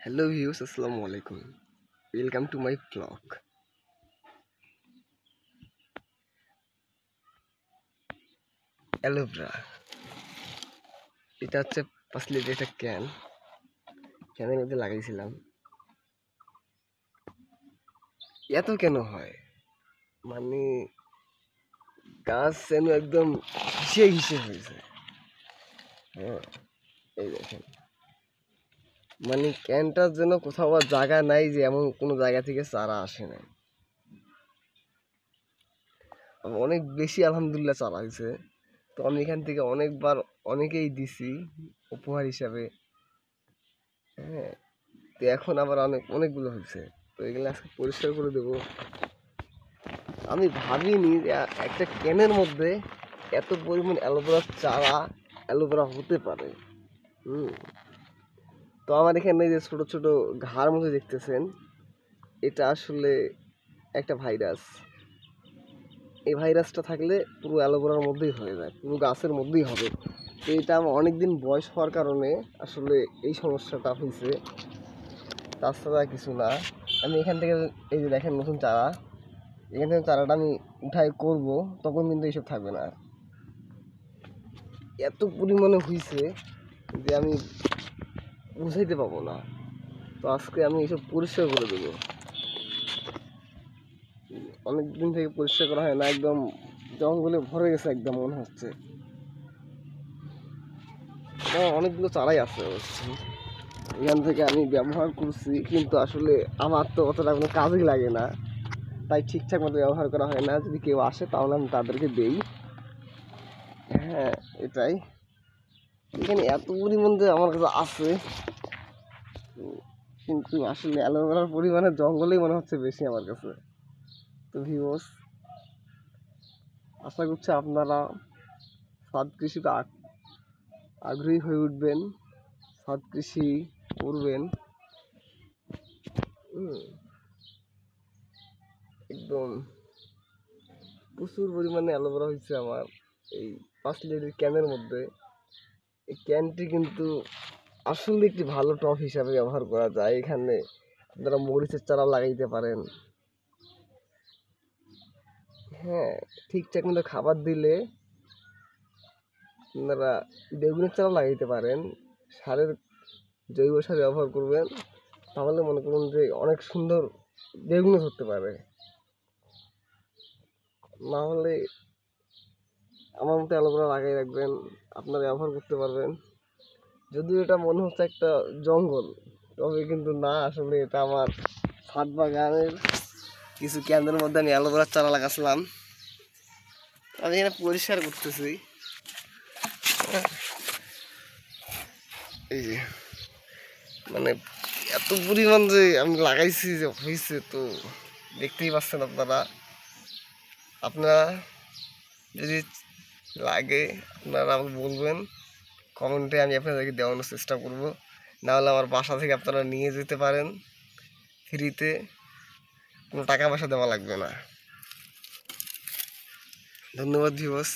Hello viewers, Assalamu alaikum. Welcome to my vlog. Aloe vera এটা হচ্ছে 5 litre একটা ক্যানের মধ্যে লাগাইছিলাম। এত কেন হয় মানে গাছ যেন একদম ঘিসে ঘিসে হয়েছে। হ্যাঁ, এই দেখেন মানে ক্যানটার যেন কোথাও আর জায়গা নাই যে এমন কোনো জায়গা থেকে চারা আসে নাই। অনেক বেশি আলহামদুলিল্লাহ চারা হয়েছে। তো আমি এখান থেকে অনেকেই দিছি উপহার হিসাবে। হ্যাঁ, তো এখন আবার অনেকগুলো হয়েছে। তো এগুলো আজকে পরিষ্কার করে দেবো। আমি ভাবিনি যে একটা ক্যানের মধ্যে এত পরিমাণ অ্যালোভেরা হতে পারে। তো আমার এখানে যে ছোট ছোট ঘাড় মধ্যে দেখতেছেন, এটা আসলে একটা ভাইরাস। এই ভাইরাসটা থাকলে পুরো অ্যালোভেরার মধ্যেই হয়ে যায়, পুরো গাছের মধ্যেই হবে। তো এটা আমার অনেকদিন বয়স হওয়ার কারণে আসলে এই সমস্যাটা হয়েছে, তাছাড়া কিছু না। আমি এখান থেকে এই যে দেখেন নতুন চারা, এখান থেকে চারাটা আমি উঠাই করব, তখন কিন্তু এইসব থাকবে না। এত পরিমাণে হয়েছে যে আমি বুঝাইতে পারবো না। তো আজকে আমি এইসব পরিষ্কার করে দেবো। অনেকদিন থেকে পরিষ্কার করা হয় না, একদম জঙ্গলে ভরে গেছে একদম মনে হচ্ছে। অনেকগুলো চারাই আছে অবশ্য, এখান থেকে আমি ব্যবহার করছি, কিন্তু আসলে আমার তো অতটা কোনো কাজই লাগে না, তাই ঠিকঠাক মতো ব্যবহার করা হয় না। যদি কেউ আসে তাহলে আমি তাদেরকে দেই। হ্যাঁ, এটাই। এখানে এত পরিমাণ যে আমার কাছে আছে, কিন্তু আসলে অ্যালোভেরার পরিমাণে জঙ্গলেই মনে হচ্ছে বেশি আমার কাছে। তো ভিউয়ার্স, আশা করছি আপনারা ছাদ কৃষিতে আগ্রহী হয়ে উঠবেন, ছাদ কৃষি করবেন। একদম প্রচুর পরিমাণে অ্যালোভেরা হয়েছে আমার এই 5 লিটার ক্যানের মধ্যে। এই ক্যানটি কিন্তু আসলে একটি ভালো টব হিসাবে ব্যবহার করা যায়। এখানে আপনারা মরিচের চারা লাগাইতে পারেন। হ্যাঁ, ঠিকঠাক মতো খাবার দিলে আপনারা বেগুনের চারা লাগাইতে পারেন। জৈব সার ব্যবহার করবেন, তাহলে মনে করুন যে অনেক সুন্দর বেগুনও ধরতে পারে। না হলে আমার মতো অ্যালোভেরা লাগাই রাখবেন, আপনারা ব্যবহার করতে পারবেন। যদিও এটা মনে হচ্ছে একটা জঙ্গল, তবে কিন্তু না, আসলে এটা আমার ছাদ বাগানের কিছু ক্যানের মধ্যে আমি অ্যালোভেরার চারা লাগাচ্ছিলাম। আমি এখানে পরিষ্কার করতেছি। এই যে মানে এত পরিমাণ যে আমি লাগাইছি যে হয়েছে, তো দেখতেই পাচ্ছেন আপনারা। আপনারা যদি লাগে আপনারা আমাকে বলবেন কমেন্টে, আমি আপনাদেরকে দেওয়ানোর চেষ্টা করব। নাহলে আমার বাসা থেকে আপনারা নিয়ে যেতে পারেন ফ্রিতে, কোনো টাকা পয়সা দেওয়া লাগবে না। ধন্যবাদ ভিউয়ার্স।